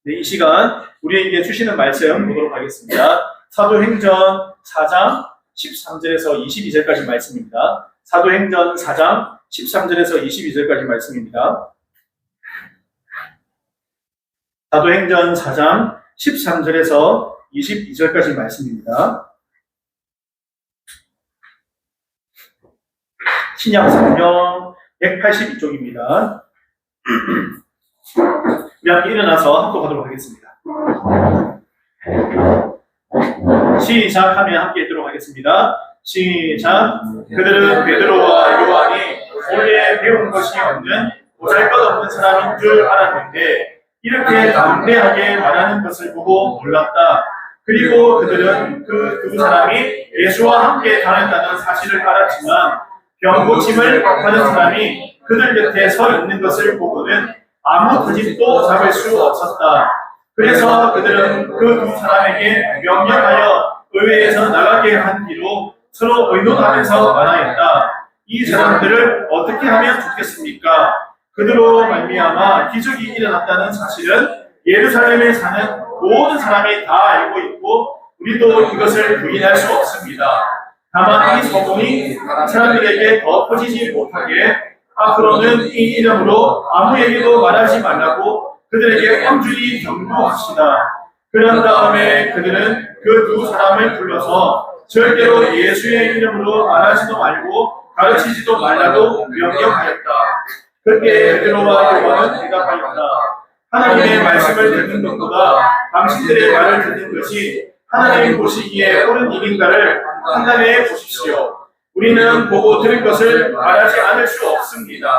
네, 이 시간 우리에게 주시는 말씀 보도록 하겠습니다. 사도행전 4장 13절에서 22절까지 말씀입니다. 사도행전 4장 13절에서 22절까지 말씀입니다. 사도행전 4장 13절에서 22절까지 말씀입니다. 신약 성경 182쪽입니다. 우리 함께 일어나서 합독하도록 하겠습니다. 시작하면 함께 읽도록 하겠습니다. 시작. 그들은 베드로와 요한이 원래 배운 것이 없는 보잘것없는 사람인 줄 알았는데 이렇게 담대하게 말하는 것을 보고 놀랐다. 그리고 그들은 그 두 사람이 예수와 함께 다녔다는 사실을 알았지만 병 고침을 하는 사람이 그들 곁에 서 있는 것을 보고는 아무 트집도 잡을 수 없었다. 그래서 그들은 그 두 사람에게 명령하여 의회에서 나가게 한 뒤로 서로 의논하면서 말하였다. 이 사람들을 어떻게 하면 좋겠습니까? 그들로 말미암아 기적이 일어났다는 사실은 예루살렘에 사는 모든 사람이 다 알고 있고 우리도 이것을 부인할 수 없습니다. 다만 이 소문이 사람들에게 더 퍼지지 못하게 앞으로는 이 이름으로 아무에게도 말하지 말라고 그들에게 엄중히 경고합시다. 그런 다음에 그들은 그 두 사람을 불러서 절대로 예수의 이름으로 말하지도 말고 가르치지도 말라고 명령하였다. 그때 베드로와 요한은 대답하였다. 하나님의 말씀을 듣는 것보다 당신들의 말을 듣는 것이 하나님 보시기에 옳은 일인가를 판단해 보십시오. 우리는 보고 들은 것을 말하지 않을 수 없습니다.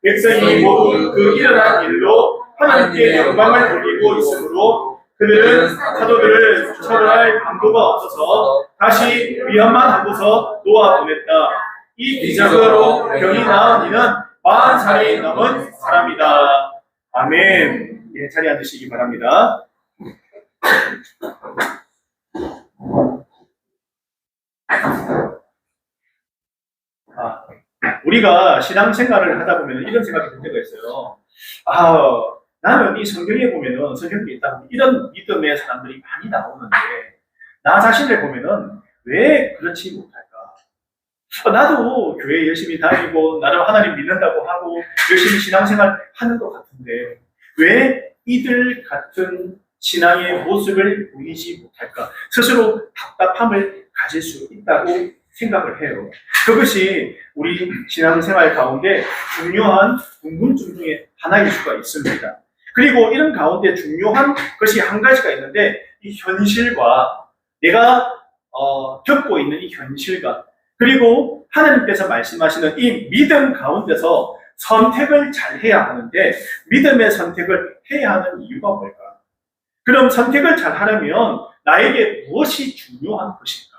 백성이 모두 그 일어난 일로 하나님께 영광을 돌리고 있으므로 그들은 사도들을 처벌할 방도가 없어서 다시 위험만 하고서 놓아보냈다. 이 기적으로 병이 나은 이는 40살이 넘은 사람이다. 아멘. 예, 자리에 앉으시기 바랍니다. 우리가 신앙생활을 하다 보면 이런 생각이 들 때가 있어요. 나는 이 성경에 보면은 성경에 있다 이런 믿음의 사람들이 많이 나오는데 나 자신을 보면은 왜 그렇지 못할까? 나도 교회 열심히 다니고 나름 하나님 믿는다고 하고 열심히 신앙생활 하는 것 같은데 왜 이들 같은 신앙의 모습을 보이지 못할까? 스스로 답답함을 가질 수 있다고 생각을 해요. 그것이 우리 신앙생활 가운데 중요한 궁금증 중에 하나일 수가 있습니다. 그리고 이런 가운데 중요한 것이 한 가지가 있는데 이 현실과 내가 겪고 있는 이 현실과 그리고 하나님께서 말씀하시는 이 믿음 가운데서 선택을 잘 해야 하는데 믿음의 선택을 해야 하는 이유가 뭘까? 그럼 선택을 잘 하려면 나에게 무엇이 중요한 것일까?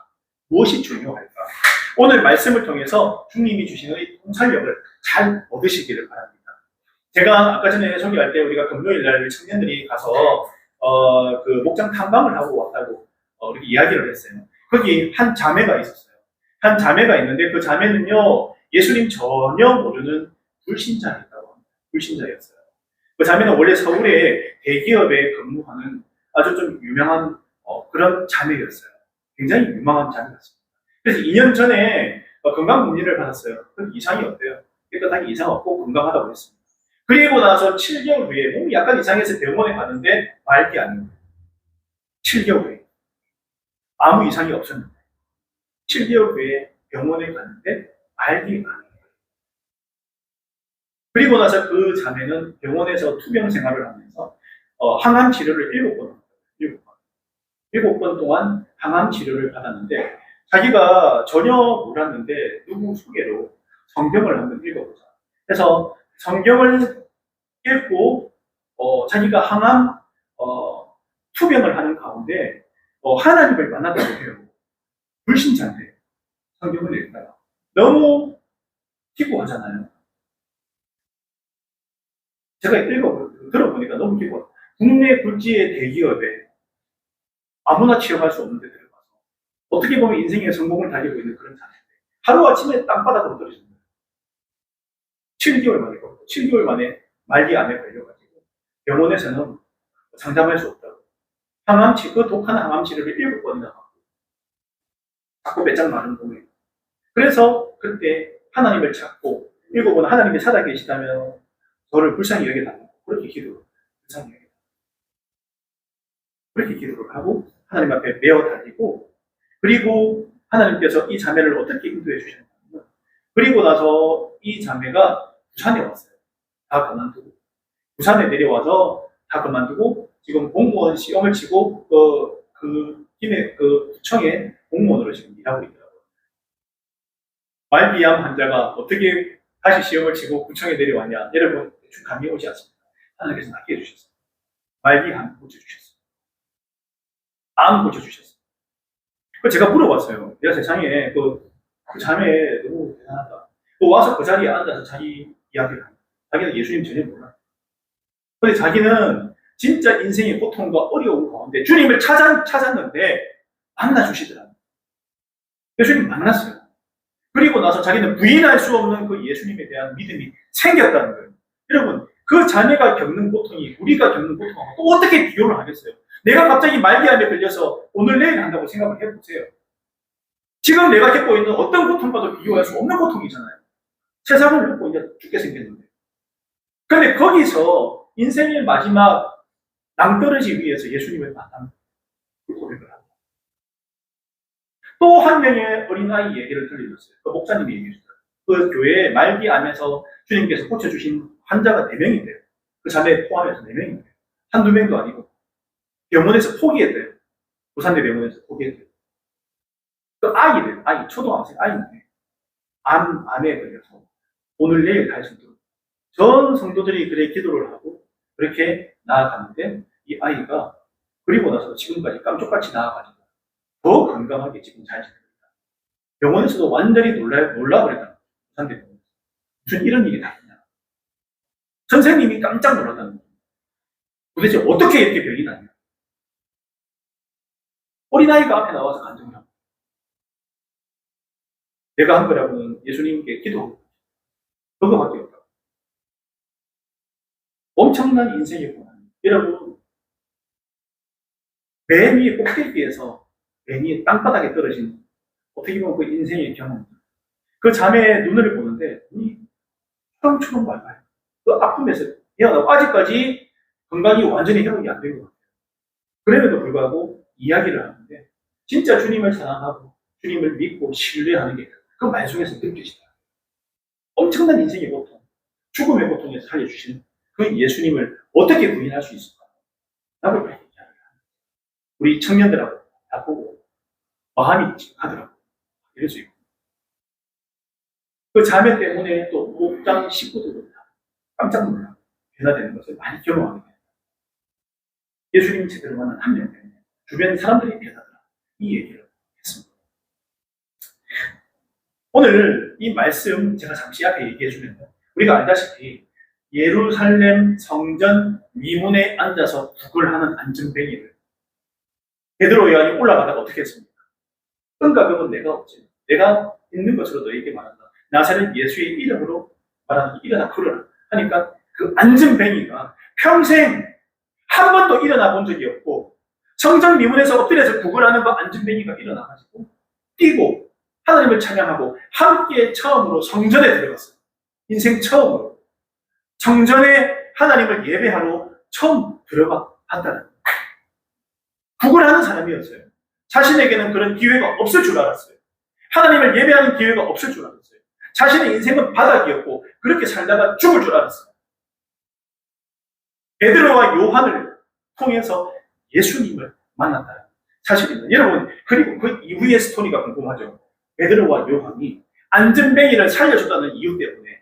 무엇이 중요할까? 오늘 말씀을 통해서 주님이 주시는 이 통찰력을 잘 얻으시기를 바랍니다. 제가 아까 전에 소개할 때 우리가 금요일 날 청년들이 가서 그 목장 탐방을 하고 왔다고 이렇게 이야기를 했어요. 거기 한 자매가 있었어요. 한 자매가 있는데 그 자매는요 예수님 전혀 모르는 불신자였다고 합니다. 불신자였어요. 그 자매는 원래 서울의 대기업에 근무하는 아주 좀 유명한 그런 자매였어요. 굉장히 유명한 자매였습니다. 그래서 2년 전에 건강검진을 받았어요. 그 이상이 없대요. 깨끗하게 이상 없고 건강하다고 했습니다. 그리고 나서 7개월 후에 몸이 약간 이상해서 병원에 갔는데 말기 아닌 거예요. 7개월 후에 아무 이상이 없었는데 7개월 후에 병원에 갔는데 말기 아닌 거예요. 그리고 나서 그 자매는 병원에서 투병 생활을 하면서 항암 치료를 7번 동안 항암 치료를 받았는데 자기가 전혀 몰랐는데 누구 소개로 성경을 한번 읽어보자. 그래서 성경을 읽고 자기가 항암 투병을 하는 가운데 하나님을 만났다고 해요. 불신자인데 성경을 읽다가 너무 기고하잖아요. 제가 들어보니까 너무 기고. 국내 굴지의 대기업에 아무나 취업할 수 없는 데 들어가서 어떻게 보면 인생의 성공을 달리고 있는 그런 자세인데 하루아침에 땅바닥으로 떨어진 거예요. 7개월 만에 말기 암에 걸려가지고 병원에서는 장담할 수 없다고. 항암치, 그 독한 항암치를 7번이나 하고 자꾸 배짱 많은 거예요. 그래서 그때 하나님을 찾고 7번 하나님이 살아계시다면 저를 불쌍히 여겨달라고 그렇게 기도를 불쌍히 여겨달라고 그렇게 기도를 하고 하나님 앞에 메어 달리고, 그리고 하나님께서 이 자매를 어떻게 인도해 주셨냐면, 그리고 나서 이 자매가 부산에 왔어요. 다 그만두고 부산에 내려와서 다 그만두고 지금 공무원 시험을 치고 그 구청에 공무원으로 지금 일하고 있더라고요. 말기암 환자가 어떻게 다시 시험을 치고 구청에 내려왔냐, 여러분 대충 감이 오지 않습니까? 하나님께서 낫게 해주셨어요. 말기암 고쳐주셨어요. 암 고쳐주셨어요. 제가 물어봤어요. 내가 세상에 그 자매 너무 대단하다. 또 와서 그 자리에 앉아서 자기 이야기를 합니다. 자기는 예수님 전혀 몰라. 근데 자기는 진짜 인생의 고통과 어려움 가운데 주님을 찾았는데 만나주시더라고요. 예수님 만났어요. 그리고 나서 자기는 부인할 수 없는 그 예수님에 대한 믿음이 생겼다는 거예요. 여러분, 그 자매가 겪는 고통이 우리가 겪는 고통하고 또 어떻게 비교를 하겠어요? 내가 갑자기 말기암에 걸려서 오늘 내일 한다고 생각을 해보세요. 지금 내가 겪고 있는 어떤 고통과도 비교할 수 없는 고통이잖아요. 세상을 놓고 이제 죽게 생겼는데. 근데 거기서 인생의 마지막 낭떠러지 위에서 예수님을 만난 그 고백을 합니다. 또 한 명의 어린아이 얘기를 들려줬어요. 그 목사님이 얘기해줬어요. 그 교회에 말기암에서 주님께서 고쳐주신 환자가 4명인데요. 그 자매 포함해서 4명인데요. 한두 명도 아니고 병원에서 포기했대요. 부산대 병원에서 포기했대요. 그 아이들, 초등학생 아이인데 암에 걸려서 오늘 내일 할 수 있도록 전 성도들이 그래 기도를 하고 그렇게 나아가는데, 이 아이가 그리고 나서 지금까지 깜짝같이 나아가지고 더 건강하게 지금 잘 지냅니다. 병원에서도 완전히 놀라버렸다. 부산대 병원에서. 무슨 이런 일이 다 있냐. 선생님이 깜짝 놀랐다는 거예요. 도대체 어떻게 이렇게 병이 나냐. 어린아이가 앞에 나와서 간증을 합니다. 내가 한 거라고는 예수님께 기도하고 그거밖에 없다. 엄청난 인생의 고난. 여러분, 맨 위에 꼭대기에서 맨 위에 땅바닥에 떨어진 어떻게 보면 그 인생의 경험. 그 자매의 눈을 보는데 눈이 초롱초롱 밝아요. 그 아픔에서 헤어나고 아직까지 건강이 완전히 회복이 안 된 것 같아요. 그럼에도 불구하고 이야기를 하는데 진짜 주님을 사랑하고 주님을 믿고 신뢰하는 게 그 말 속에서 느껴지다. 엄청난 인생의 고통, 죽음의 고통에서 살려주신 그 예수님을 어떻게 부인할 수 있을까? 라고 이야기를 합니다. 우리 청년들하고 다 보고 마음이 찡하더라고요. 이럴 수 있고. 그 자매 때문에 또 목장 식구들도 깜짝 놀라 변화되는 것을 많이 경험하게 됩니다. 예수님 제대로 만난 한 명 때문에 주변 사람들이 변하더라. 이 얘기를 했습니다. 오늘 이 말씀 제가 잠시 앞에 얘기해 주면 우리가 알다시피 예루살렘 성전 위문에 앉아서 북을 하는 안전뱅이를 베드로 요한이 올라가다가 어떻게 했습니까? 응가병은 내가 없지. 내가 있는 것으로 너에게 말한다. 나사렛 예수의 이름으로 말하는 일어나 걸어라 하니까 그 안전뱅이가 평생 한 번도 일어나 본 적이 없고 성전 미문에서 엎드려서 북을 하는 그 안전뱅이가 일어나가지고 뛰고 하나님을 찬양하고 함께 처음으로 성전에 들어갔어요. 인생 처음으로 성전에 하나님을 예배하러 처음 들어갔다는 북을 하는 사람이었어요. 자신에게는 그런 기회가 없을 줄 알았어요. 하나님을 예배하는 기회가 없을 줄 알았어요. 자신의 인생은 바닥이었고 그렇게 살다가 죽을 줄 알았어요. 베드로와 요한을 통해서 예수님을 만났다는 사실입니다. 여러분, 그리고 그 이후의 스토리가 궁금하죠. 베드로와 요한이 안전뱅이를 살려줬다는 이유 때문에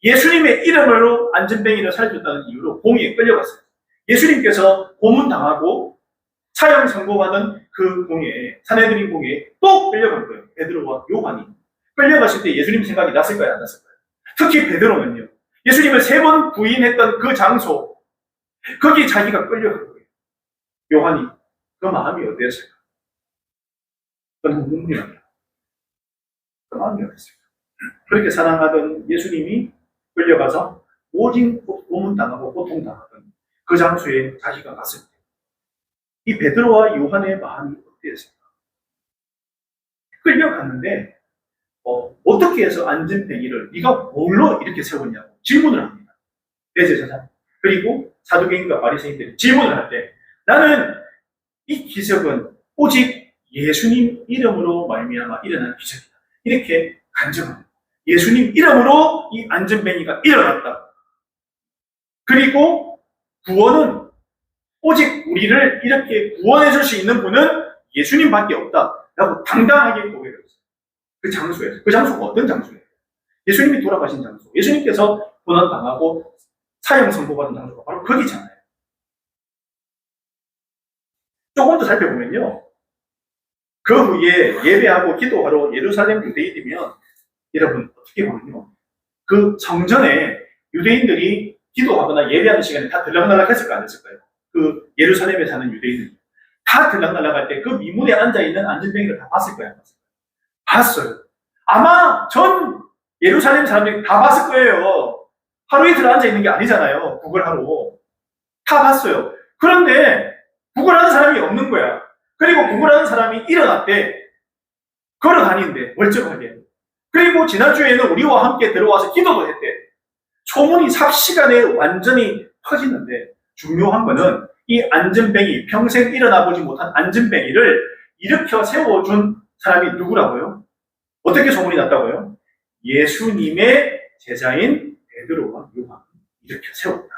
예수님의 이름으로 안전뱅이를 살려줬다는 이유로 공의에 끌려갔어요. 예수님께서 고문당하고 사형 선고받은 그 공의에, 산헤드린 공의에 또 끌려간 거예요. 베드로와 요한이. 끌려갔을 때 예수님 생각이 났을까요? 안 났을까요? 특히 베드로는요. 예수님을 3번 부인했던 그 장소, 거기 자기가 끌려간 거예요. 요한이 그 마음이 어땠을까? 저는 눈물이 납니다. 그 마음이 어땠을까? 그렇게 사랑하던 예수님이 끌려가서 오직 고문당하고 고통당하던 그 장소에 자기가 갔을 때 이 베드로와 요한의 마음이 어땠을까? 끌려갔는데 어떻게 해서 안전뱅이를 네가 뭘로 이렇게 세웠냐고 질문을 합니다. 대제사장 그리고 사두개인과 바리새인들이 질문을 할 때 나는 이 기적은 오직 예수님 이름으로 말미암아 일어난 기적이다. 이렇게 간증합니다. 예수님 이름으로 이 안전뱅이가 일어났다. 그리고 구원은 오직 우리를 이렇게 구원해 줄 수 있는 분은 예수님밖에 없다라고 당당하게 고백을 했어요. 그 장소에서. 그 장소가 어떤 장소예요? 예수님이 돌아가신 장소. 예수님께서 고난당하고 사형 선고받은 장소가 바로 거기잖아요. 조금 더 살펴보면요. 그 후에 예배하고 기도하러 예루살렘 유대인이면 여러분 어떻게 보면요. 그 성전에 유대인들이 기도하거나 예배하는 시간에 다 들락날락 했을까 안 했을까요? 그 예루살렘에 사는 유대인들 다 들락날락할 때 그 미문에 앉아있는 안전뱅이를 다 봤을 거예요? 봤어요. 아마 전 예루살렘 사람들이 다 봤을 거예요. 하루 이틀 앉아있는 게 아니잖아요. 구걸하러. 다 봤어요. 그런데 구걸하는 사람이 없는 거야. 그리고 구걸하는 사람이 일어났대. 걸어 다니는데 멀쩡하게. 그리고 지난주에는 우리와 함께 들어와서 기도도 했대. 소문이 삽시간에 완전히 퍼지는데 중요한 거는 이 안전뱅이, 평생 일어나 보지 못한 안전뱅이를 일으켜 세워준 사람이 누구라고요? 어떻게 소문이 났다고요? 예수님의 제자인 베드로와 요한을 일으켜 세웠다.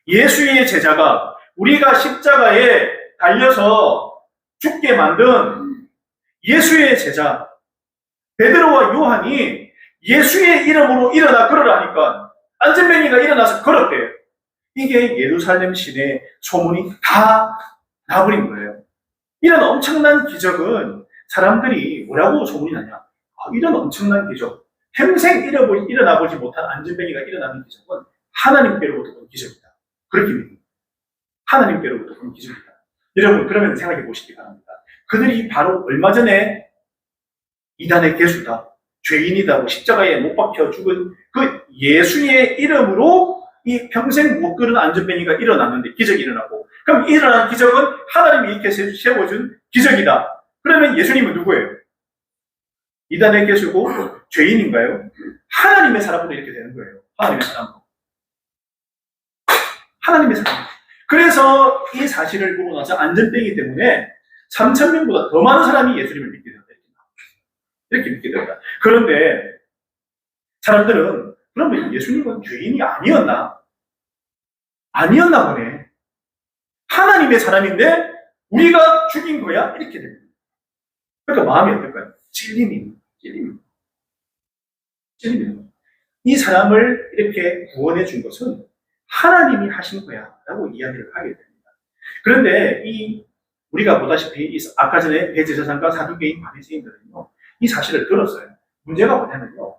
예수의 제자가 우리가 십자가에 달려서 죽게 만든 예수의 제자 베드로와 요한이 예수의 이름으로 일어나 걸으라니까 안전뱅이가 일어나서 걸었대요. 이게 예루살렘 시내 소문이 다 나버린 거예요. 이런 엄청난 기적은 사람들이 뭐라고 소문이 나냐? 이런 엄청난 기적, 평생 일어나 보지 못한 안전뱅이가 일어나는 기적은 하나님께로부터 온 기적이다. 그렇게 믿습니다. 하나님께로부터 온 기적이다. 여러분 그러면 생각해 보시기 바랍니다. 그들이 바로 얼마 전에 이단의 개수다, 죄인이다, 십자가에 못 박혀 죽은 그 예수의 이름으로 이 평생 못 걸은 안전뱅이가 일어났는데 기적이 일어나고, 그럼 일어난 기적은 하나님이 이렇게 세워준 기적이다. 그러면 예수님은 누구예요? 이단의 개수고 죄인인가요? 하나님의 사람으로 이렇게 되는 거예요. 하나님의 사람으로. 하나님의 사람. 그래서 이 사실을 보고 나서 안전뱅이 때문에 3,000명보다 더 많은 사람이 예수님을 믿게 된다. 이렇게 믿게 된다. 그런데 사람들은 그러면 예수님은 죄인이 아니었나? 아니었나 보네. 하나님의 사람인데 우리가 죽인 거야? 이렇게 됩니다. 그러니까 마음이 어떨까요? 찔림입니다. 이 사람을 이렇게 구원해 준 것은 하나님이 하신 거야 라고 이야기를 하게 됩니다. 그런데 우리가 보다시피 아까 전에 대제사장과 사두개인 바리새인들은요 이 사실을 들었어요. 문제가 뭐냐면요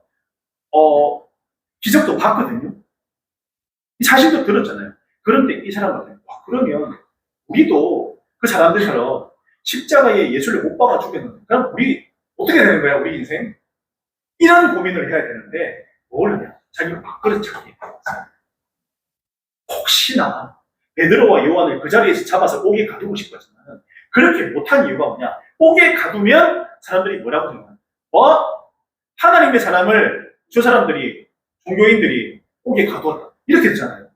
기적도 봤거든요. 이 사실도 들었잖아요. 그런데 이 사람은 그러면 우리도 그 사람들처럼 십자가에 예수를 못 박아 죽였는데 그럼 우리 어떻게 되는 거야 우리 인생? 이런 고민을 해야 되는데 뭘 하냐? 자기가 밥그릇 찾기. 혹시나 베드로와 요한을 그 자리에서 잡아서 옥에 가두고 싶었지만 그렇게 못한 이유가 뭐냐? 옥에 가두면 사람들이 뭐라고 생각하냐? 하나님의 사람을 저 사람들이 종교인들이 옥에 가두었다. 이렇게 됐잖아요.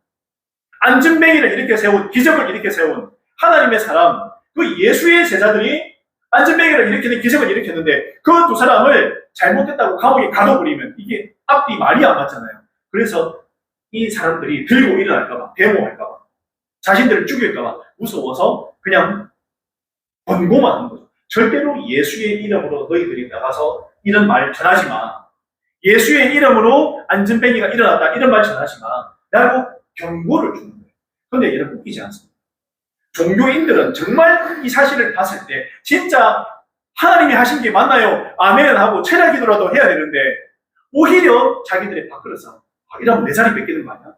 안전뱅이를 이렇게 세운, 기적을 이렇게 세운 하나님의 사람, 그 예수의 제자들이 안전뱅이를 일으키는 기적을 일으켰는데 그 두 사람을 잘못했다고 감옥에 가둬버리면 이게 앞뒤 말이 안 맞잖아요. 그래서 이 사람들이 들고 일어날까봐, 데모할까봐, 자신들을 죽일까봐 무서워서 그냥 권고만 하는 거죠. 절대로 예수의 이름으로 너희들이 나가서 이런 말 전하지 마. 예수의 이름으로 안전뱅이가 일어났다 이런 말 전하지 마. 라고 경고를 주는 거예요. 그런데 여러분 웃기지 않습니다. 종교인들은 정말 이 사실을 봤을 때 진짜 하나님이 하신 게 맞나요? 아멘 하고 최대 기도라도 해야 되는데 오히려 자기들의 밥그릇상 이러면 내 자리 뺏기는 거 아니야?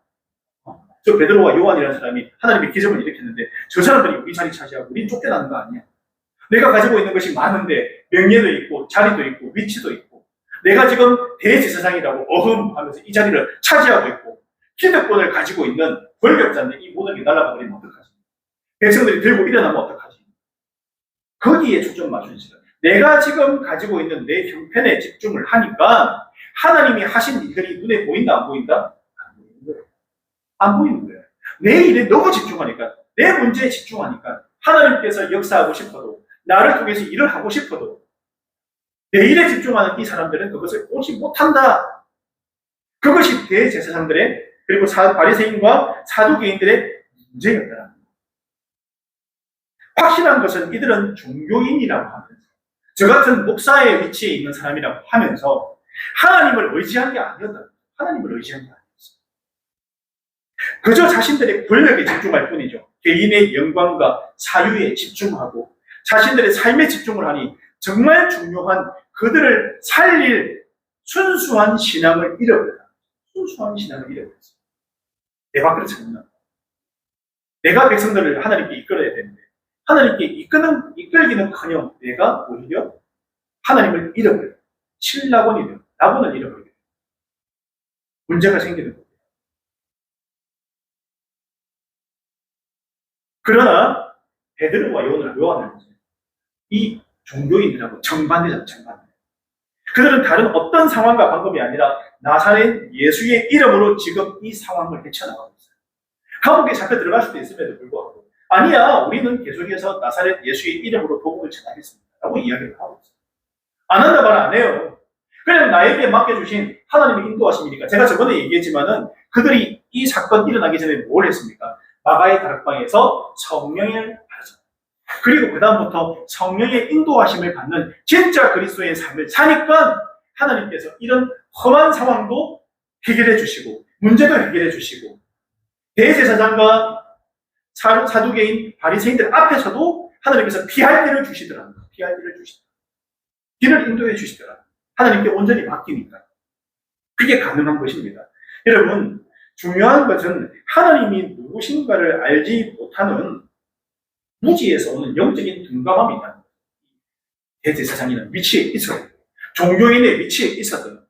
저 베드로와 요한이라는 사람이 하나님의 기적을 일으켰는데 저 사람들이 우리 자리 차지하고 우린 쫓겨나는 거 아니야? 내가 가지고 있는 것이 많은데 명예도 있고 자리도 있고 위치도 있고 내가 지금 대제사장이라고 어흠하면서 이 자리를 차지하고 있고 기득권을 가지고 있는 권력자인데 이 모든 게 날아가 버리면 어떡하지? 백성들이 들고 일어나면 어떡하지? 거기에 초점 맞추는 거예요. 내가 지금 가지고 있는 내 형편에 집중을 하니까 하나님이 하신 일들이 눈에 보인다, 안 보인다? 안 보이는 거예요. 안 보이는 거예요. 내 일에 너무 집중하니까, 내 문제에 집중하니까 하나님께서 역사하고 싶어도, 나를 통해서 일을 하고 싶어도 내 일에 집중하는 이 사람들은 그것을 오지 못한다. 그것이 대제사장들의, 그리고 바리새인과 사두개인들의 문제였다. 확실한 것은 이들은 종교인이라고 하면서, 저 같은 목사의 위치에 있는 사람이라고 하면서 하나님을 의지한 게 아니었다. 하나님을 의지한 게 아니었어. 그저 자신들의 권력에 집중할 뿐이죠. 개인의 영광과 사유에 집중하고 자신들의 삶에 집중을 하니 정말 중요한 그들을 살릴 순수한 신앙을 잃어버렸다. 순수한 신앙을 잃어버렸어. 내 밖으로 찾는다. 내가 백성들을 하나님께 이끌어야 되는데 하나님께 이끌기는커녕 내가 오히려 하나님을 잃어버려요. 신라곤이 돼요. 나곤을 잃어버리게 돼요. 문제가 생기는 거예요. 그러나 베드로와 요한을 보세요. 이 종교인들하고 정반대잖아요. 정반대. 그들은 다른 어떤 상황과 방법이 아니라 나사렛 예수의 이름으로 지금 이 상황을 헤쳐나가고 있어요. 감옥에 잡혀 들어갈 수도 있음에도 불구하고 아니야, 우리는 계속해서 나사렛 예수의 이름으로 복음을 전하겠습니다 라고 이야기를 하고 있어요. 안 한다 말 안 해요. 그냥 나에게 맡겨주신 하나님의 인도하심이니까. 제가 저번에 얘기했지만은 그들이 이 사건 일어나기 전에 뭘 했습니까? 마가의 다락방에서 성령을 받았어요. 그리고 그 다음부터 성령의 인도하심을 받는 진짜 그리스도의 삶을 사니까 하나님께서 이런 험한 상황도 해결해 주시고 문제도 해결해 주시고 대제사장과 사두개인 바리새인들 앞에서도 하나님께서 피할 길을 주시더라고요. 피할 길을 주시더라고요. 길을 인도해 주시더라고요. 하나님께 온전히 맡기니까. 그게 가능한 것입니다. 여러분, 중요한 것은 하나님이 누구신가를 알지 못하는 무지에서 오는 영적인 둔감함이 있다는 거예요. 대제사장이는 위치에 있어요. 종교인의 위치에 있었던.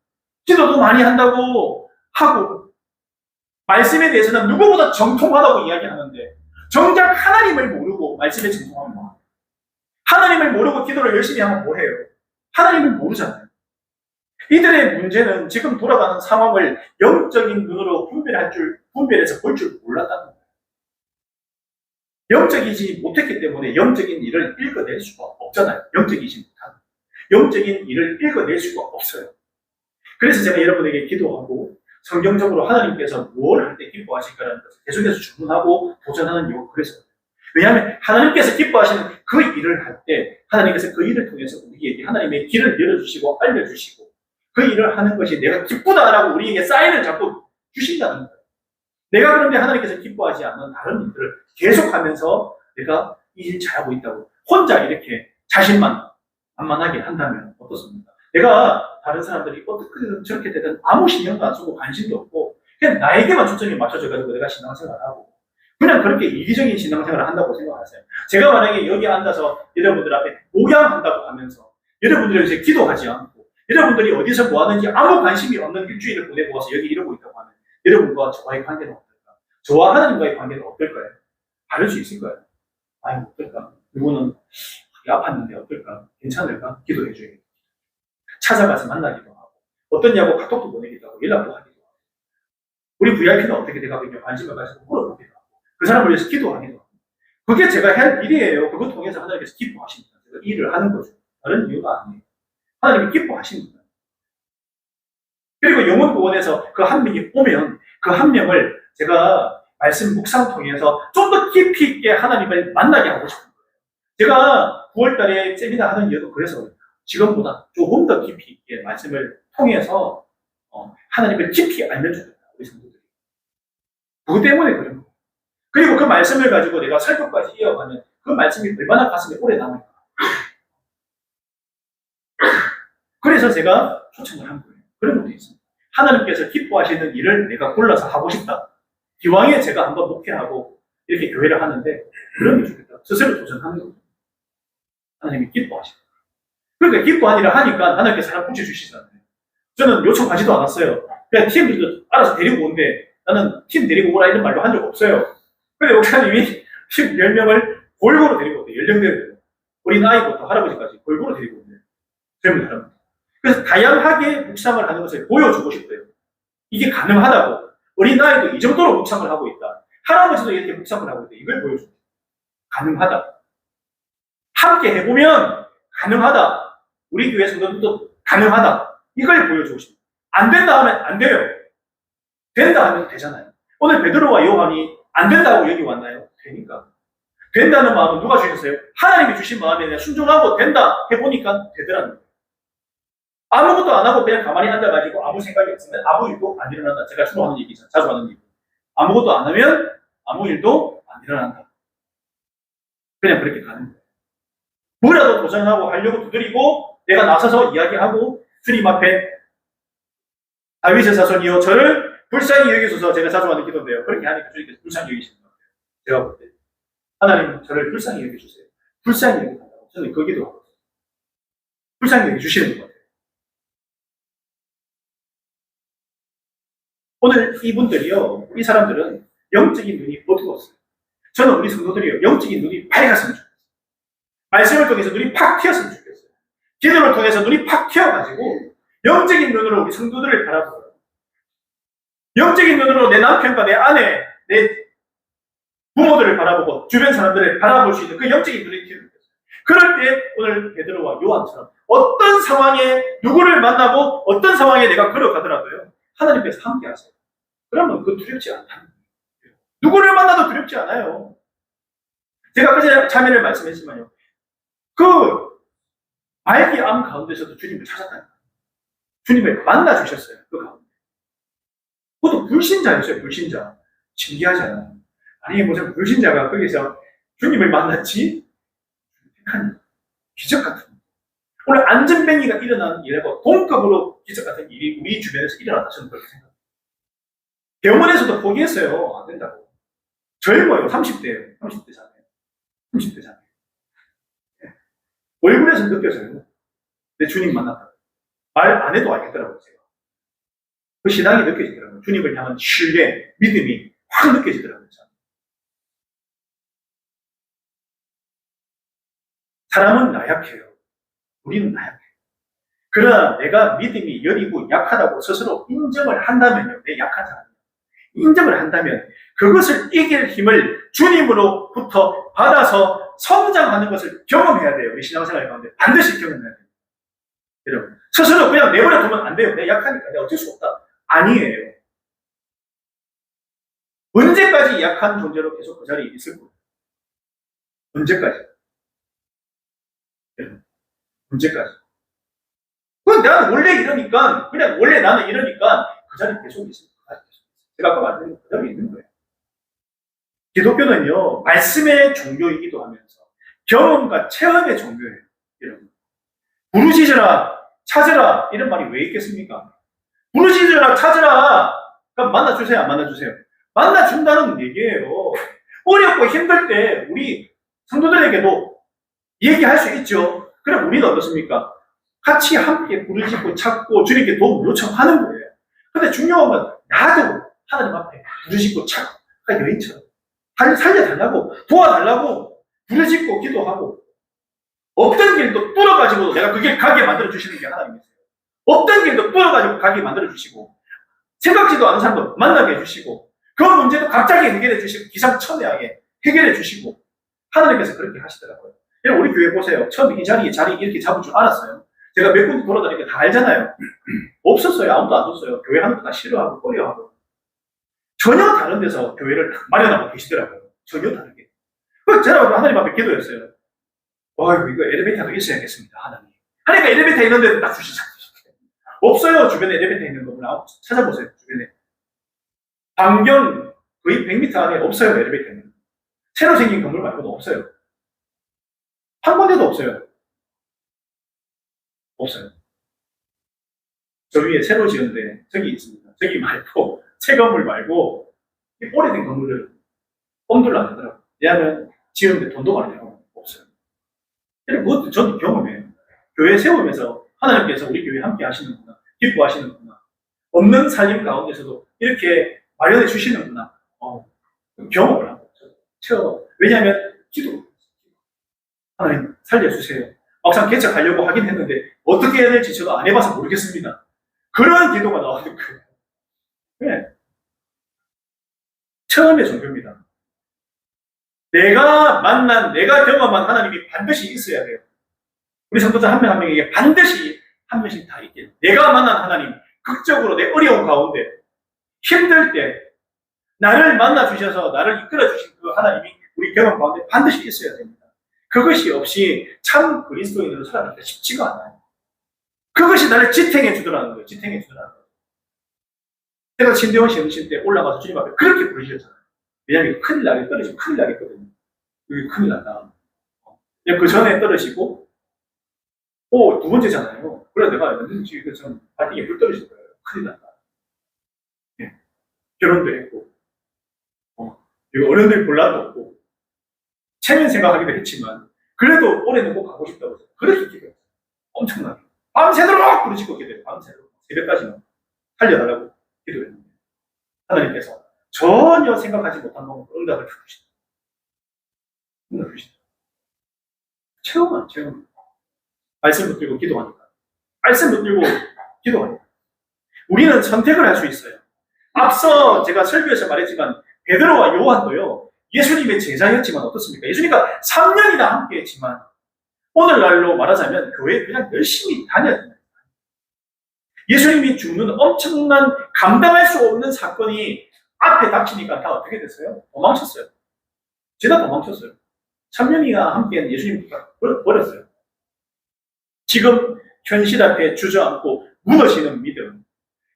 기도도 많이 한다고 하고 말씀에 대해서는 누구보다 정통하다고 이야기하는데 정작 하나님을 모르고 말씀에 정통하면 뭐합니까? 하나님을 모르고 기도를 열심히 하면 뭐해요? 하나님을 모르잖아요. 이들의 문제는 지금 돌아가는 상황을 영적인 눈으로 분별해서 볼 줄 몰랐다는 거예요. 영적이지 못했기 때문에 영적인 일을 읽어낼 수가 없잖아요. 영적이지 못하는. 영적인 일을 읽어낼 수가 없어요. 그래서 제가 여러분에게 기도하고 성경적으로 하나님께서 뭘 할 때 기뻐하실까라는 것을 계속해서 주문하고 도전하는 이유가 그래서. 왜냐하면 하나님께서 기뻐하시는 그 일을 할 때 하나님께서 그 일을 통해서 우리에게 하나님의 길을 열어주시고 알려주시고 그 일을 하는 것이 내가 기쁘다라고 우리에게 사인을 자꾸 주신다는 거예요. 내가 그런데 하나님께서 기뻐하지 않는 다른 일들을 계속하면서 내가 이 일 잘하고 있다고 혼자 이렇게 자신만 만만하게 한다면 어떻습니까? 내가 다른 사람들이 어떻게든 저렇게 되든 아무 신경도 안 쓰고 관심도 없고 그냥 나에게만 초점이 맞춰져가지고 내가 신앙생활을 하고 그냥 그렇게 이기적인 신앙생활을 한다고 생각하세요. 제가 만약에 여기 앉아서 여러분들 앞에 목양한다고 하면서 여러분들이 이제 기도하지 않고 여러분들이 어디서 뭐 하는지 아무 관심이 없는 일주일을 보내고 와서 여기 이러고 있다고 하면 여러분과 저와의 관계는 어떨까? 저와 하나님과의 관계는 어떨까요? 다를 수 있을까요? 아니 어떨까? 이거는 아팠는데 어떨까? 괜찮을까? 기도해줘야겠다. 찾아가서 만나기도 하고 어떻냐고 카톡도 보내기도 하고 연락도 하기도 하고 우리 VIP는 어떻게 돼가고 있냐 관심을 가지고 물어보기도 하고 그 사람을 위해서 기도하기도 하고 그게 제가 할 일이에요. 그것 통해서 하나님께서 기뻐하십니다. 제가 일을 하는 거죠. 다른 이유가 아니에요. 하나님이 기뻐하십니다. 그리고 영혼 구원에서 그 한 명이 오면 그 한 명을 제가 말씀 묵상 통해서 좀 더 깊이 있게 하나님을 만나게 하고 싶은 거예요. 제가 9월달에 세미나 하는 이유도 그래서 지금보다 조금 더 깊이 있게 말씀을 통해서 하나님을 깊이 알려주겠다. 우리 성도들이. 그것 때문에 그런 거예요. 그리고 그 말씀을 가지고 내가 설교까지 이어가면 그 말씀이 얼마나 가슴에 오래 남을까. 그래서 제가 초청을 한 거예요. 그런 것도 있습니다. 하나님께서 기뻐하시는 일을 내가 골라서 하고 싶다. 기왕에 제가 한번 목회하고 이렇게 교회를 하는데 그런 게 좋겠다. 스스로 도전하는 거죠. 하나님이 기뻐하시다. 그러니까 기뻐하니라 하니까 하나님께서 사람 붙여주시잖아요. 저는 요청하지도 않았어요. 그냥 팀들도 알아서 데리고 온데 나는 팀 데리고 오라 이런 말도 한 적 없어요. 근데 목사님이 팀 10명을 골고루 데리고 오세요. 연령대로. 어린 아이부터 할아버지까지 골고루 데리고 오세요. 젊은 사람들. 그래서 다양하게 묵상을 하는 것을 보여주고 싶어요. 이게 가능하다고. 어린 아이도 이 정도로 묵상을 하고 있다. 할아버지도 이렇게 묵상을 하고 있다. 이걸 보여줍니다. 가능하다. 함께 해보면 가능하다. 우리 교회 성도들도 가능하다. 이걸 보여주고 싶습니다. 안 된다 하면 안 돼요. 된다 하면 되잖아요. 오늘 베드로와 요한이 안 된다고 여기 왔나요? 되니까. 된다는 마음은 누가 주셨어요? 하나님이 주신 마음에 순종하고 된다 해보니까 되더라는 거예요. 아무것도 안 하고 그냥 가만히 앉아가지고 아무 생각이 없으면 아무 일도 안 일어난다. 제가 주로 하는 얘기죠. 자주 하는 얘기. 아무것도 안 하면 아무 일도 안 일어난다. 그냥 그렇게 가는 거예요. 뭐라도 도전하고 하려고 두드리고 내가 나서서 이야기하고 주님 앞에 다윗의 자손이요 저를 불쌍히 여기소서. 제가 자주 하는 기도인데요. 그렇게 하니까 주님께서 불쌍히 여기시는 것 같아요. 제가 볼 때 하나님 저를 불쌍히 여기주세요. 불쌍히 여기달라고 저는 그 기도하고 있어요. 불쌍히 여기주시는 것 같아요. 오늘 이분들이요, 이 사람들은 영적인 눈이 어두웠어요. 저는 우리 성도들이요, 영적인 눈이 밝았으면 좋겠어요. 말씀을 통해서 눈이 팍 튀었으면 좋겠어요. 기도를 통해서 눈이 팍 튀어가지고 영적인 눈으로 우리 성도들을 바라보고 영적인 눈으로 내 남편과 내 아내, 내 부모들을 바라보고 주변 사람들을 바라볼 수 있는 그 영적인 눈이 튀는 거예요. 그럴 때 오늘 베드로와 요한처럼 어떤 상황에 누구를 만나고 어떤 상황에 내가 걸어가더라도요. 하나님께서 함께 하세요. 그러면 그 두렵지 않다. 누구를 만나도 두렵지 않아요. 제가 그제 자매를 말씀했지만요. 그 말기 암 가운데서도 주님을 찾았다니까. 주님을 만나 주셨어요. 그 가운데. 그것도 불신자였어요. 불신자. 신기하잖아요. 아니 무슨 불신자가 거기서 주님을 만났지? 택한 기적 같은. 오늘 안전뱅이가 일어나는 일하고 동급으로 기적 같은 일이 우리 주변에서 일어났다. 저는 그렇게 생각합니다. 병원에서도 포기했어요. 안 된다고. 젊어요. 30대예요. 30대 자매. 30대 자매. 얼굴에서 느껴져요. 내 주님 만났다. 말 안 해도 알겠더라고요. 제가. 그 신앙이 느껴지더라고요. 주님을 향한 신뢰, 믿음이 확 느껴지더라고요. 사람은 나약해요. 우리는 나약해요. 그러나 내가 믿음이 여리고 약하다고 스스로 인정을 한다면요. 내 약하지 않아요. 인정을 한다면 그것을 이길 힘을 주님으로부터 받아서 성장하는 것을 경험해야 돼요. 우리 신앙생활 가운데 반드시 경험해야 돼요. 여러분 스스로 그냥 내버려 두면 안 돼요. 내가 약하니까 내가 어쩔 수 없다. 아니에요. 언제까지 약한 존재로 계속 그 자리에 있을 거예요? 언제까지? 언제까지? 그건 내가 원래 이러니까 그냥 원래 나는 이러니까 그 자리에 계속 있을 거예요. 제가 아까 말씀드린 그 자리에 있는 거예요. 기독교는요 말씀의 종교이기도 하면서 경험과 체험의 종교예요. 여러분 부르짖으라 찾으라 이런 말이 왜 있겠습니까? 부르짖으라 찾으라 그럼 만나주세요 안 만나주세요? 만나준다는 얘기예요. 어렵고 힘들 때 우리 성도들에게도 얘기할 수 있죠. 그럼 우리는 어떻습니까? 같이 함께 부르짖고 찾고 주님께 도움을 요청하는 거예요. 근데 중요한 건 나도 하나님 앞에 부르짖고 찾고 그러니까 여인처럼 살려달라고 도와달라고 부르짖고 기도하고 없던 길도 뚫어가지고 내가 그 길 가게 만들어주시는 게 하나님이세요. 없던 길도 뚫어가지고 가게 만들어주시고 생각지도 않은 사람도 만나게 해주시고 그 문제도 갑자기 해결해주시고 기상천외하게 해결해주시고 하나님께서 그렇게 하시더라고요. 여러분 우리 교회 보세요. 처음에 이 자리 이렇게 잡을 줄 알았어요. 제가 몇 군데 돌아다니니까 다 알잖아요. 없었어요. 아무도 안 줬어요. 교회 하는 거 다 싫어하고 꺼려하고 전혀 다른 데서 교회를 마련하고 계시더라고요. 전혀 다르게. 그래서 제가 하나님 앞에 기도했어요. 이거 엘리베이터도 있어야겠습니다. 하나님. 하니까 엘리베이터 있는 데도 딱 주시잖아요. 없어요. 주변에 엘리베이터 있는 거. 찾아보세요. 주변에. 반경 거의 100m 안에 없어요. 엘리베이터는. 새로 생긴 건물 말고도 없어요. 한 군데도 없어요. 없어요. 저 위에 새로 지었는데 저기 있습니다. 저기 말고 새 건물 말고 오래된 건물을 엄두를 안 내더라고요. 왜냐하면 지었는데 돈도 많이 들어가고 없어요. 그것도 저도 경험해요. 교회 세우면서 하나님께서 우리 교회 함께 하시는구나, 기뻐하시는구나. 없는 살림 가운데서도 이렇게 마련해 주시는구나. 경험을 하고 왜냐하면 기도 하나님 살려주세요. 막상 개척하려고 하긴 했는데 어떻게 해야 될지 저도 안 해봐서 모르겠습니다. 그런 기도가 나오는 거예요. 네. 처음의 종교입니다. 내가 만난, 내가 경험한 하나님이 반드시 있어야 돼요. 우리 성도자 한 명 한 명에게 반드시 한 명씩 다 있게. 내가 만난 하나님, 극적으로 내 어려운 가운데, 힘들 때, 나를 만나주셔서 나를 이끌어주신 그 하나님이 우리 경험 가운데 반드시 있어야 됩니다. 그것이 없이 참 그리스도인으로 살아가기가 쉽지가 않아요. 그것이 나를 지탱해 주더라는 거예요. 지탱해 주더라는 거예요. 제가 신대원 시험실 때 올라가서 주님 앞에 그렇게 부르셨잖아요. 왜냐하면 큰일 나게 떨어지면 큰일 나겠거든요. 여기 큰일 난다. 그 전에 떨어지고, 두 번째잖아요. 그래 내가 지금 전 발등에 불 떨어질 거예요. 큰일 난다. 네. 결혼도 했고, 어른들 볼날도 없고, 체면 생각하기도 했지만, 그래도 올해는 꼭 가고 싶다고 해서 그렇게 기도했어요. 엄청나게. 밤새도록 부르짖고 기도해요. 밤새도록. 새벽까지는 살려달라고 기도했는데, 하나님께서 전혀 생각하지 못한 방법으로 응답을 주시다. 응답을 주시다. 체험. 말씀 붙들고 기도하니까. 말씀 붙들고 기도하니까. 우리는 선택을 할 수 있어요. 앞서 제가 설교에서 말했지만 베드로와 요한도요. 예수님의 제자였지만 어떻습니까? 예수님과 3년이나 함께 했지만 오늘날로 말하자면 교회에 그냥 열심히 다녔습니다. 예수님이 죽는 엄청난 감당할 수 없는 사건이 앞에 닥치니까 다 어떻게 됐어요? 도망쳤어요. 죄다 도망쳤어요. 3년이나 함께한 예수님 버렸어요. 지금 현실 앞에 주저앉고 무너지는 믿음,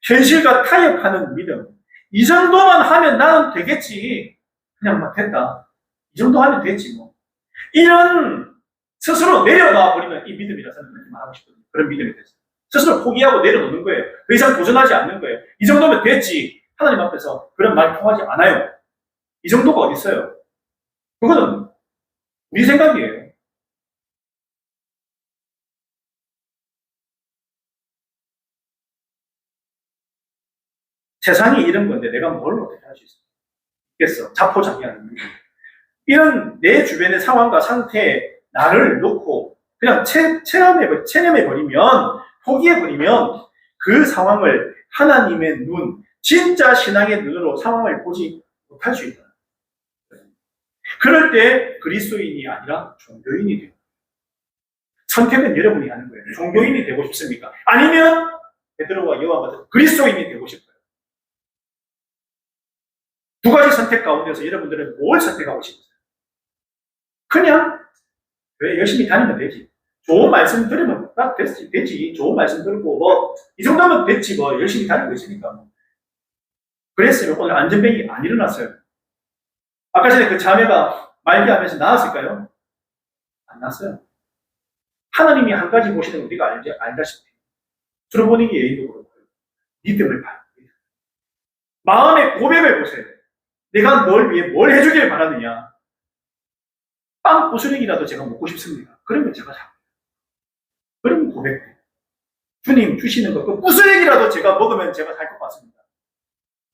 현실과 타협하는 믿음, 이 정도만 하면 나는 되겠지. 그냥 막 됐다. 이 정도 하면 되지 뭐. 이런 스스로 내려놔 버리는 이 믿음이라 저는 그렇게 말하고 싶거든요. 그런 믿음이 됐어요. 스스로 포기하고 내려놓는 거예요. 더 이상 도전하지 않는 거예요. 이 정도면 됐지. 하나님 앞에서 그런 말 통하지 않아요. 이 정도가 어디 있어요? 그거는 우리 생각이에요. 세상이 이런 건데 내가 뭘 어떻게 할 수 있겠어? 자포자기하는 믿음. 이런 내 주변의 상황과 상태에 나를 놓고 그냥 체념해버리면, 포기해버리면 그 상황을 하나님의 눈, 진짜 신앙의 눈으로 상황을 보지 못할 수 있다. 그럴 때 그리스도인이 아니라 종교인이 돼요. 선택은 여러분이 하는 거예요. 종교인이 되고 싶습니까? 아니면 베드로와 요한 같은 그리스도인이 되고 싶어요. 두 가지 선택 가운데서 여러분들은 뭘 선택하고 싶으세요? 그냥 왜 열심히 다니면 되지. 좋은 말씀 들으면 딱 되지. 좋은 말씀 들고 이 정도면 됐지. 열심히 다니고 있으니까. 그랬으면 오늘 안전뱅이 안 일어났어요. 아까 전에 그 자매가 말기하면서 나았을까요? 안 났어요. 하나님이 한 가지 보시는 우리가 알다시피 드로보닉의 예인도 그렇고요. 믿음을 봐요. 마음의 고백을 보세요. 내가 널 위해 뭘 해주길 바라느냐. 빵 부스러기라도 제가 먹고 싶습니다. 그러면 제가 삽니다. 그러면 고백해요. 주님 주시는 것, 그 부스러기라도 제가 먹으면 제가 살 것 같습니다.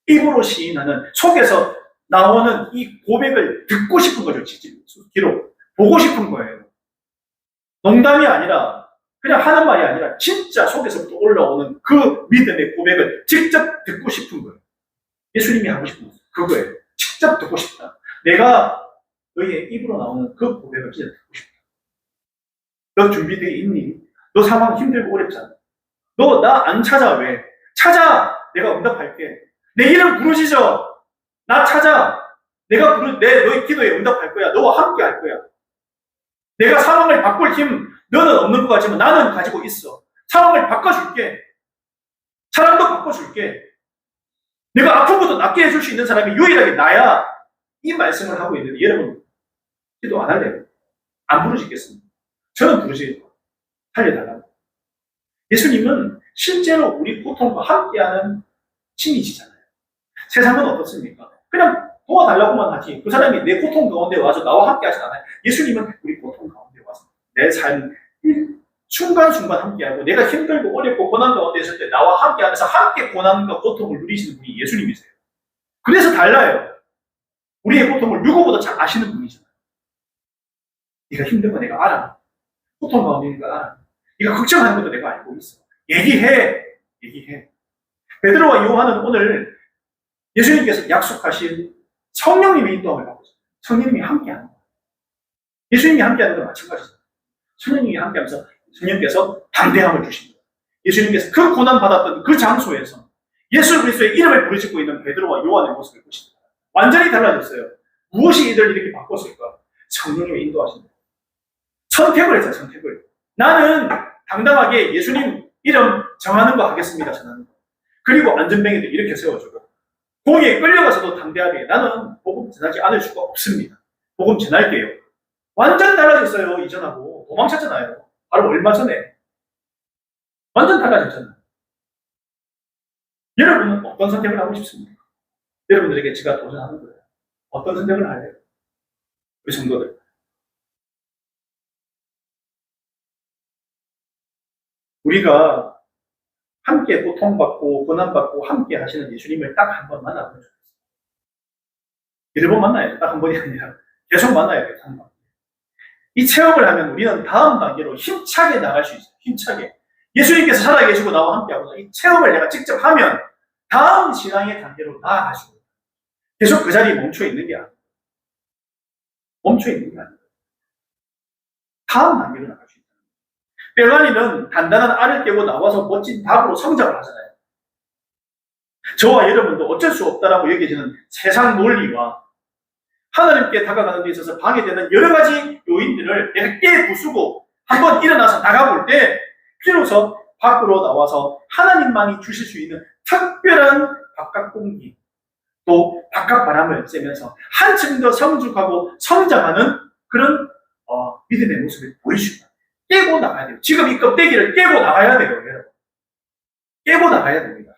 입으로 시인하는, 속에서 나오는 이 고백을 듣고 싶은 거죠. 기록. 보고 싶은 거예요. 농담이 아니라, 그냥 하는 말이 아니라, 진짜 속에서부터 올라오는 그 믿음의 고백을 직접 듣고 싶은 거예요. 예수님이 하고 싶은 거예요. 그거예요. 직접 듣고 싶다. 내가 너의 입으로 나오는 그 고백을 진짜 듣고 싶다. 너 준비되어 있니? 너 상황 힘들고 어렵잖아. 너 나 안 찾아 왜? 찾아! 내가 응답할게. 내 이름 부르시죠? 나 찾아! 내가 너의 기도에 응답할 거야. 너와 함께 할 거야. 내가 상황을 바꿀 힘, 너는 없는 것 같지만 나는 가지고 있어. 상황을 바꿔줄게. 사람도 바꿔줄게. 내가 아픈 것도 낫게 해줄 수 있는 사람이 유일하게 나야. 이 말씀을 하고 있는데 여러분 기도 안 할래요? 안 부르시겠습니다. 저는 부르시죠. 살려달라고. 예수님은 실제로 우리 고통과 함께하는 신이시잖아요. 세상은 어떻습니까? 그냥 도와달라고만 하지. 그 사람이 내 고통 가운데 와서 나와 함께 하지 않아요. 예수님은 우리 고통 가운데 와서 내 삶 순간순간 함께하고, 내가 힘들고 어렵고 고난 가운데 있을 때 나와 함께하면서 함께 고난과 고통을 누리시는 분이 예수님이세요. 그래서 달라요. 우리의 고통을 누구보다 잘 아시는 분이잖아요. 네가 힘든 거 내가 알아. 고통 가운데 있는 거 알아. 네가 걱정하는 것도 내가 알고 있어. 얘기해. 베드로와 요한은 오늘 예수님께서 약속하신 성령님의 인도함을 받고 있어요. 성령님이 함께하는 거예요. 예수님이 함께하는 건 마찬가지죠. 성령님이 함께하면서 성령님께서 담대함을 주신 거예요. 예수님께서 그 고난받았던 그 장소에서 예수 그리스도의 이름을 부르짖고 있는 베드로와 요한의 모습을 보십니다. 완전히 달라졌어요. 무엇이 이들을 이렇게 바꿨을까? 성령님의 인도하신 거예요. 선택을 했어요. 선택을. 나는 당당하게 예수님 이름 정하는 거 하겠습니다. 전하는 거. 그리고 안전뱅이도 이렇게 세워주고 공에 끌려가서도 담대하게 나는 복음 전하지 않을 수가 없습니다. 복음 전할게요. 완전 달라졌어요. 이전하고 도망쳤잖아요. 바로 얼마 전에 완전 달라졌잖아요. 여러분은 어떤 선택을 하고 싶습니까? 여러분들에게 제가 도전하는 거예요. 어떤 선택을 할래요? 우리 성도들. 우리가 함께 고통받고 고난받고 함께 하시는 예수님을 딱 한 번 만나보면 좋겠어요. 여러 번 만나야 돼. 딱 한 번이 아니라 계속 만나야 돼요. 한 번. 이 체험을 하면 우리는 다음 단계로 힘차게 나갈 수 있어요. 힘차게. 예수님께서 살아계시고 나와 함께하고 이 체험을 내가 직접 하면 다음 신앙의 단계로 나아가시고 계속 그 자리에 멈춰 있는 게 아니에요. 멈춰 있는 게 아니에요. 다음 단계로 나갈 수 있어요. 벨라니는 단단한 알을 깨고 나와서 멋진 닭으로 성장을 하잖아요. 저와 여러분도 어쩔 수 없다라고 여겨지는 세상 논리와 하나님께 다가가는 데 있어서 방해되는 여러 가지 요인들을 내가 깨부수고 한번 일어나서 나가볼 때 비로소 밖으로 나와서 하나님만이 주실 수 있는 특별한 바깥 공기 또 바깥 바람을 쐬면서 한층 더 성숙하고 성장하는 그런 믿음의 모습을 보여줍니다. 깨고 나가야 돼요. 지금 이 껍데기를 깨고 나가야 돼요. 여러분. 깨고 나가야 됩니다.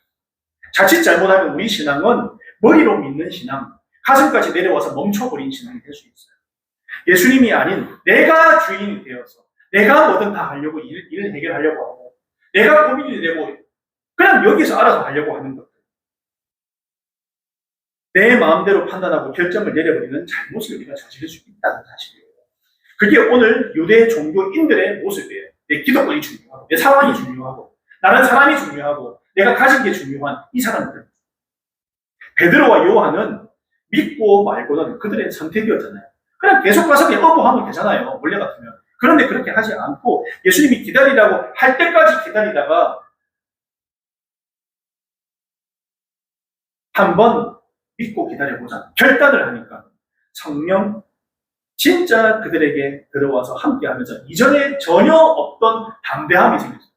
자칫 잘못하면 우리 신앙은 머리로 믿는 신앙, 가슴까지 내려와서 멈춰버린 신앙이 될 수 있어요. 예수님이 아닌 내가 주인이 되어서 내가 뭐든 다 하려고 일을 해결하려고 하고 내가 고민이 되고 그냥 여기서 알아서 하려고 하는 것들. 내 마음대로 판단하고 결정을 내려버리는 잘못을 우리가 저지를 수 있다는 사실이에요. 그게 오늘 유대 종교인들의 모습이에요. 내 기독권이 중요하고 내 상황이 중요하고 나는 사람이 중요하고 내가 가진 게 중요한 이 사람들. 베드로와 요한은 믿고 말고는 그들의 선택이었잖아요. 그냥 계속 가서 그냥 어부하면 되잖아요. 원래 같으면. 그런데 그렇게 하지 않고 예수님이 기다리라고 할 때까지 기다리다가 한번 믿고 기다려보자. 결단을 하니까 성령 진짜 그들에게 들어와서 함께하면서 이전에 전혀 없던 담대함이 생겼어요.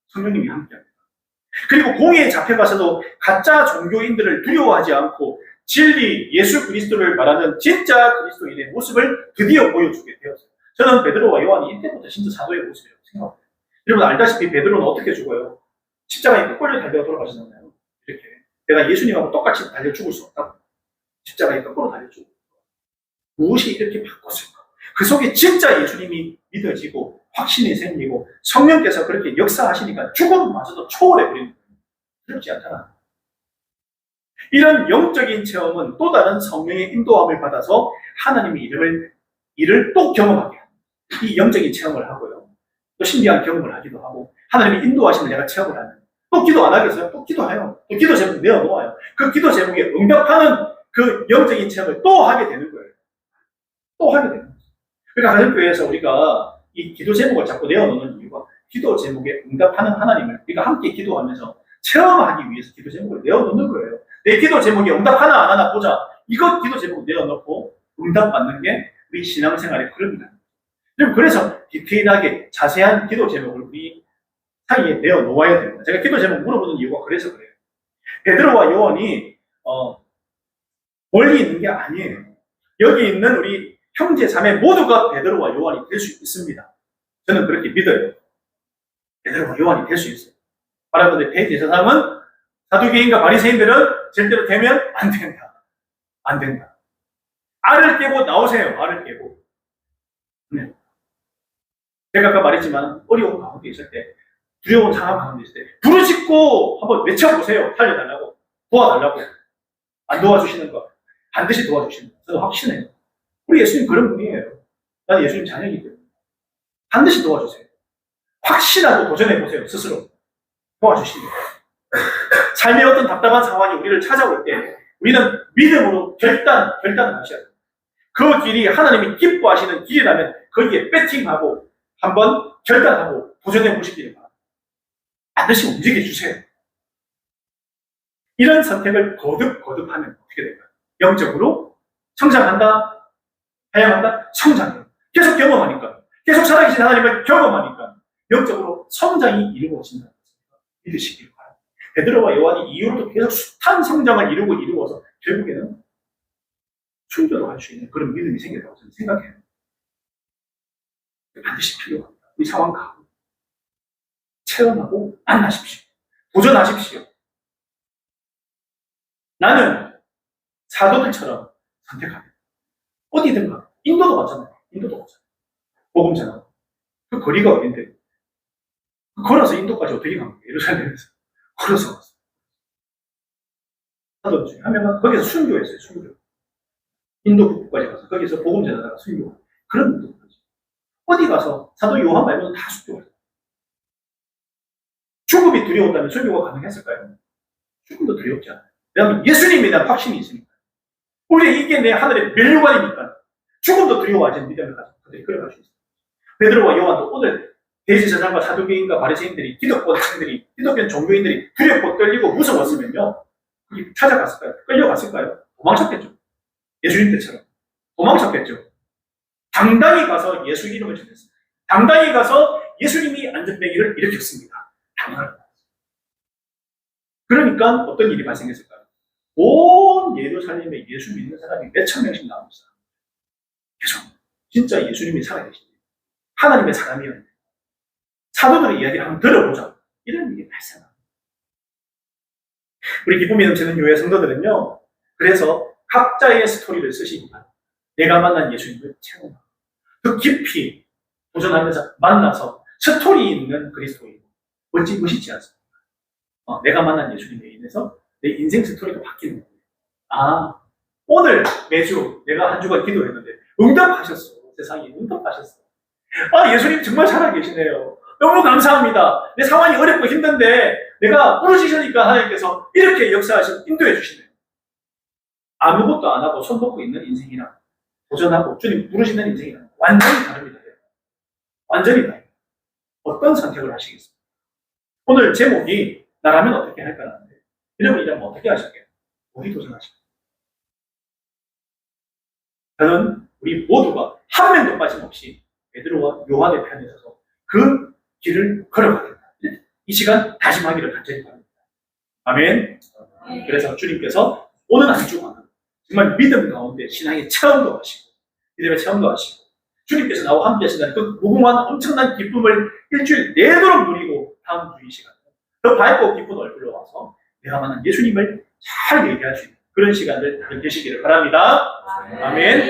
성령님이 함께합니다. 그리고 공회에 잡혀가서도 가짜 종교인들을 두려워하지 않고 진리 예수 그리스도를 말하는 진짜 그리스도인의 모습을 드디어 보여주게 되었어요. 저는 베드로와 요한이 이때부터 진짜 사도의 모습이라고 생각합니다. 여러분 알다시피 베드로는 어떻게 죽어요? 십자가에 꼭 걸려 달려 돌아가시잖아요. 이렇게 내가 예수님하고 똑같이 달려 죽을 수 없다고. 십자가에 거꾸로 달려 죽고 무엇이 이렇게 바꿨을까? 그 속에 진짜 예수님이 믿어지고 확신이 생기고 성령께서 그렇게 역사하시니까 죽음마저도 초월해버리는 거예요. 그렇지 않잖아. 이런 영적인 체험은 또 다른 성령의 인도함을 받아서 하나님의 일을 또 경험하게 합니다. 이 영적인 체험을 하고요. 또 신비한 경험을 하기도 하고 하나님의 인도하심을 내가 체험을 하면 또 기도 안 하겠어요? 또 기도해요. 또 기도 제목 내어놓아요. 그 기도 제목에 응답하는 그 영적인 체험을 또 하게 되는 거예요. 또 하게 되는 거예요. 그러니까 가정교회에서 우리가 이 기도 제목을 자꾸 내어놓는 이유가 기도 제목에 응답하는 하나님을 우리가 함께 기도하면서 체험하기 위해서 기도 제목을 내어놓는 거예요. 내 기도 제목에 응답하나 안 하나 보자. 이거 기도 제목 내어놓고 응답받는 게 우리 신앙생활의 흐름이다. 그래서 디테일하게 자세한 기도 제목을 우리 사이에 내어놓아야 됩니다. 제가 기도 제목 물어보는 이유가 그래서 그래요. 베드로와 요한이 멀리 있는 게 아니에요. 여기 있는 우리 형제 자매 모두가 베드로와 요한이 될 수 있습니다. 저는 그렇게 믿어요. 베드로와 요한이 될 수 있어요. 말하는데 대제사장은 사두개인과 바리새인들은 절대로 되면 안 된다. 안 된다. 알을 깨고 나오세요. 알을 깨고. 네. 제가 아까 말했지만 어려운 가운데 있을 때 두려운 상황 가운데 있을 때 부르짖고 한번 외쳐보세요. 살려달라고. 도와달라고. 안 도와주시는 것 반드시 도와주시는 것 저는 확신해요. 우리 예수님 그런 분이에요. 나는 예수님 자녀이기 때문에 반드시 도와주세요. 확신하고 도전해보세요. 스스로 도와주십니다. 삶의 어떤 답답한 상황이 우리를 찾아올 때 우리는 믿음으로 결단을 하셔야 돼요. 그 길이 하나님이 기뻐하시는 길이라면 거기에 배팅하고 한번 결단하고 도전해 보시기를 바랍니다. 반드시 움직여주세요. 이런 선택을 거듭하면 어떻게 될까요? 영적으로 성장한다, 하향한다, 성장해요. 계속 경험하니까, 계속 살아계신 하나님을 경험하니까 영적으로 성장이 이루어진다는 것을 믿으시길 바랍니다. 베드로와 요한이 이후로도 계속 숱한 성장을 이루어서 결국에는 순교도 할 수 있는 그런 믿음이 생겼다고 저는 생각해요. 반드시 필요합니다. 이 상황 가고 체험하고 만나십시오. 도전하십시오. 나는 사도들처럼 선택합니다. 어디든 가. 인도도 갔잖아요. 복음 전하고. 그 거리가 어딘데? 걸어서 인도까지 어떻게 간 거예요? 예루살렘에서. 걸어서 갔어요. 사도들 중에 한 명은 거기서 순교했어요. 순교. 인도 북부까지 가서 거기서 복음 전하다가 순교. 그런 분들까지. 어디 가서 사도 요한 말고는 다 순교했어요. 죽음이 두려웠다면 순교가 가능했을까요? 죽음도 두렵지 않아요. 왜냐하면 예수님에 대한 확신이 있으니까. 원래 이게 내 하늘의 멸류관이니까 죽음도 두려워하지 믿음을 가지고 그들이 그래갈 수 있어요. 베드로와 요한도 오늘 대제사장과 사두개인과 바리새인들이 기독교 종교인들이 두렵고 떨리고 무서웠으면요 찾아갔을까요? 끌려갔을까요? 도망쳤겠죠. 예수님 때처럼 도망쳤겠죠. 당당히 가서 예수 이름을 전했습니다. 당당히 가서 예수님이 안전뱅이를 일으켰습니다. 당당히. 그러니까 어떤 일이 발생했을까요? 온 예루살렘에 예수 믿는 사람이 몇천 명씩 나옵니다. 계속 진짜 예수님이 살아계신데 하나님의 사람이었는데 사도들의 이야기를 한번 들어보자. 이런 일이 발생합니다. 우리 기쁨이 넘치는 교회 성도들은요. 그래서 각자의 스토리를 쓰시니까 내가 만난 예수님을 체험하고 그 깊이 도전하면서 만나서 스토리 있는 그리스도인 멋있지 않습니까? 내가 만난 예수님에 인해서 내 인생 스토리가 바뀌는 거예요. 아, 오늘 매주 내가 한 주간 기도했는데 응답하셨어. 세상에 응답하셨어. 아, 예수님 정말 살아계시네요. 너무 감사합니다. 내 상황이 어렵고 힘든데 내가 부르시니까 하나님께서 이렇게 역사하시고 인도해 주시네요. 아무것도 안 하고 손 놓고 있는 인생이랑 도전하고 주님 부르시는 인생이랑 완전히 다릅니다. 완전히 다릅니다. 어떤 선택을 하시겠습니까? 오늘 제목이 나라면 어떻게 할까라는데 여러분이라면 어떻게 하실게요? 어디 도전하실까요? 저는 우리 모두가 한 명도 빠짐없이 베드로와 요한의 편에 서서 그 길을 걸어가겠다. 이 시간 다짐하기를 간절히 바랍니다. 아멘. 그래서 주님께서 오늘 한 주간 정말 믿음 가운데 신앙의 체험도 하시고 믿음의 체험도 하시고 주님께서 나와 함께 하신다는 그 무궁한 엄청난 기쁨을 일주일 내도록 누리고 다음 주 이 시간 더 밝고 기쁜 얼굴로 와서 내가 만난 예수님을 잘 얘기할 수 있는 그런 시간을 되시기를 바랍니다. 아멘.